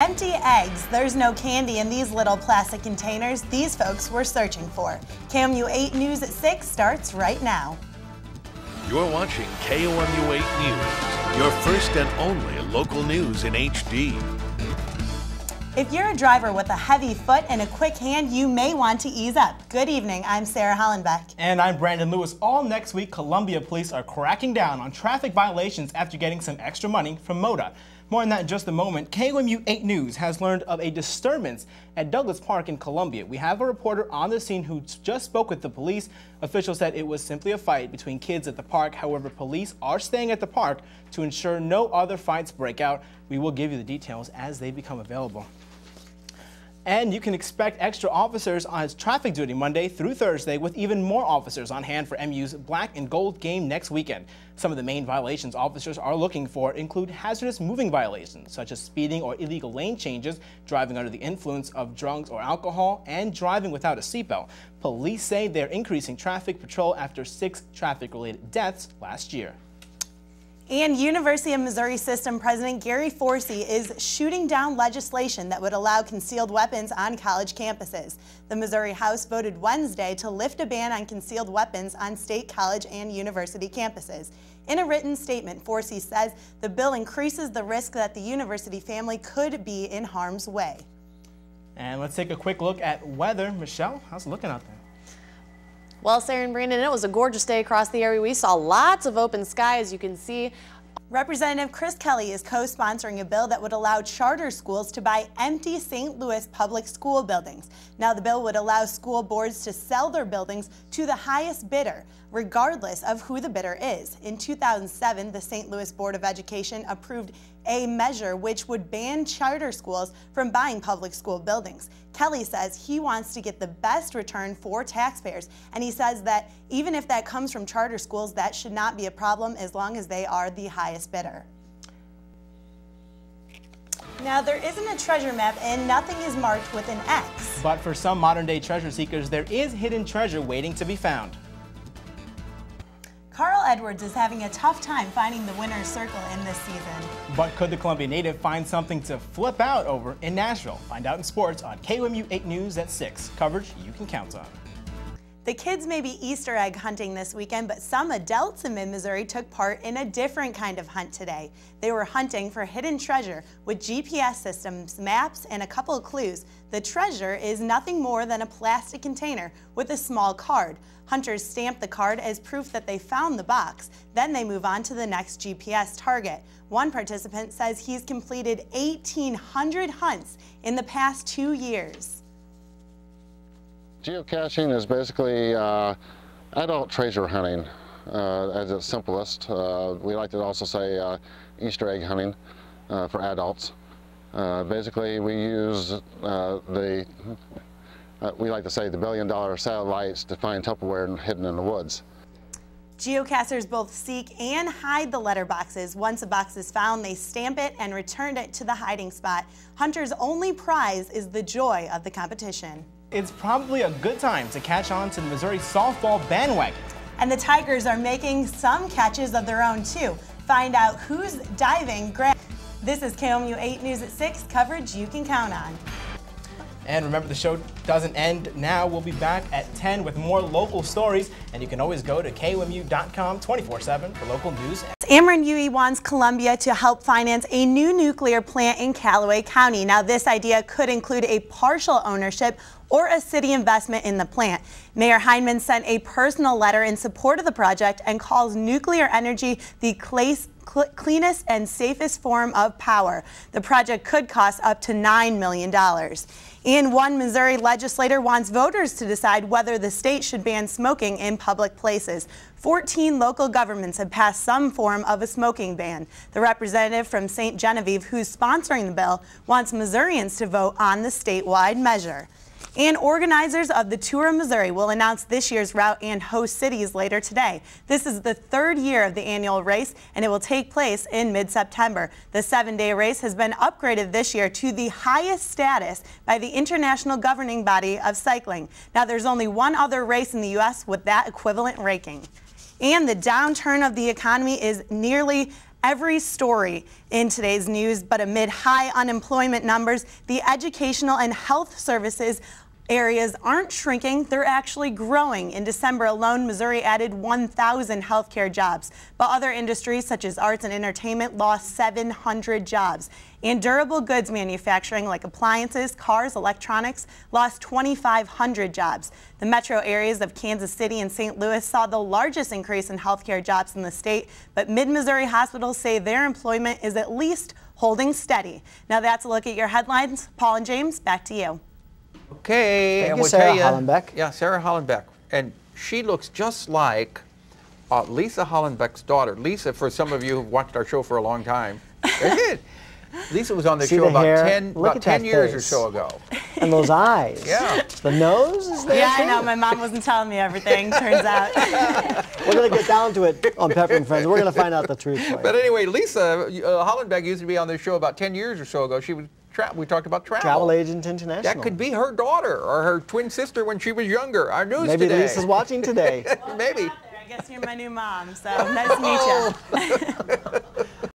Empty eggs. There's no candy in these little plastic containers these folks were searching for. KOMU-8 News at 6 starts right now. You're watching KOMU-8 News, your first and only local news in HD. If you're a driver with a heavy foot and a quick hand, you may want to ease up. Good evening, I'm Sarah Hollenbeck. And I'm Brandon Lewis. All next week, Columbia police are cracking down on traffic violations after getting some extra money from MODA. More on that in just a moment. KOMU-8 News has learned of a disturbance at Douglas Park in Columbia. We have a reporter on the scene who just spoke with the police. Officials said it was simply a fight between kids at the park. However, police are staying at the park to ensure no other fights break out. We will give you the details as they become available. And you can expect extra officers on traffic duty Monday through Thursday, with even more officers on hand for MU's Black and Gold game next weekend. Some of the main violations officers are looking for include hazardous moving violations, such as speeding or illegal lane changes, driving under the influence of drugs or alcohol, and driving without a seatbelt. Police say they're increasing traffic patrol after 6 traffic-related deaths last year. And University of Missouri System President Gary Forsey is shooting down legislation that would allow concealed weapons on college campuses. The Missouri House voted Wednesday to lift a ban on concealed weapons on state college and university campuses. In a written statement, Forsey says the bill increases the risk that the university family could be in harm's way. And let's take a quick look at weather. Michelle, how's it looking out there? Well, Sarah and Brandon, it was a gorgeous day across the area. We saw lots of open sky, as you can see. Representative Chris Kelly is co-sponsoring a bill that would allow charter schools to buy empty St. Louis public school buildings. Now, the bill would allow school boards to sell their buildings to the highest bidder, regardless of who the bidder is. In 2007, the St. Louis Board of Education approved a measure which would ban charter schools from buying public school buildings. Kelly says he wants to get the best return for taxpayers, and he says that even if that comes from charter schools, that should not be a problem as long as they are the highest bidder. Now, there isn't a treasure map and nothing is marked with an X. But for some modern-day treasure seekers, there is hidden treasure waiting to be found. Carl Edwards is having a tough time finding the winner's circle in this season. But could the Columbia native find something to flip out over in Nashville? Find out in sports on KOMU-8 News at 6. Coverage you can count on. The kids may be Easter egg hunting this weekend, but some adults in mid-Missouri took part in a different kind of hunt today. They were hunting for hidden treasure with GPS systems, maps, and a couple of clues. The treasure is nothing more than a plastic container with a small card. Hunters stamp the card as proof that they found the box. Then they move on to the next GPS target. One participant says he's completed 1,800 hunts in the past 2 years. Geocaching is basically adult treasure hunting at its simplest. We like to also say Easter egg hunting for adults. Basically, we use we like to say the billion-dollar satellites to find Tupperware hidden in the woods. Geocachers both seek and hide the letterboxes. Once a box is found, they stamp it and return it to the hiding spot. Hunters' only prize is the joy of the competition. It's probably a good time to catch on to the Missouri softball bandwagon. And the Tigers are making some catches of their own too. Find out who's diving. This is KOMU-8 News at 6, coverage you can count on. And remember, the show doesn't end now. We'll be back at 10 with more local stories, and you can always go to KOMU.com 24/7 for local news. Ameren UE wants Columbia to help finance a new nuclear plant in Callaway County. Now, this idea could include a partial ownership or a city investment in the plant. Mayor Heineman sent a personal letter in support of the project and calls nuclear energy the cleanest and safest form of power. The project could cost up to $9 million. And one Missouri legislator wants voters to decide whether the state should ban smoking in public places. 14 local governments have passed some form of a smoking ban. The representative from St. Genevieve, who's sponsoring the bill, wants Missourians to vote on the statewide measure. And organizers of the Tour of Missouri will announce this year's route and host cities later today. This is the 3rd year of the annual race, and it will take place in mid-September. The 7-day race has been upgraded this year to the highest status by the International Governing Body of Cycling. Now, there's only one other race in the U.S. with that equivalent ranking. And the downturn of the economy is nearly every story in today's news, but amid high unemployment numbers, the educational and health services areas aren't shrinking, they're actually growing. In December alone, Missouri added 1,000 healthcare jobs, but other industries such as arts and entertainment lost 700 jobs. And durable goods manufacturing like appliances, cars, electronics lost 2,500 jobs. The metro areas of Kansas City and St. Louis saw the largest increase in healthcare jobs in the state, but Mid-Missouri hospitals say their employment is at least holding steady. Now that's a look at your headlines. Paul and James, back to you. Okay, Thank and you, we'll Sarah tell you, Hollenbeck. Yeah, Sarah Hollenbeck, and she looks just like Lisa Hollenbeck's daughter. Lisa, for some of you who've watched our show for a long time, they did. Lisa was on the show about 10 years or so ago. And those eyes. Yeah. The nose is there. Yeah, too? I know. My mom wasn't telling me everything, turns out. We're going to get down to it on Pepper and Friends. We're going to find out the truth for you. But anyway, Lisa Hollenbeck used to be on this show about 10 years or so ago. She was we talked about travel. Travel Agent International. That could be her daughter or her twin sister when she was younger. Our news Maybe today. Lisa's watching today. Maybe. I guess you're my new mom, so nice to meet you.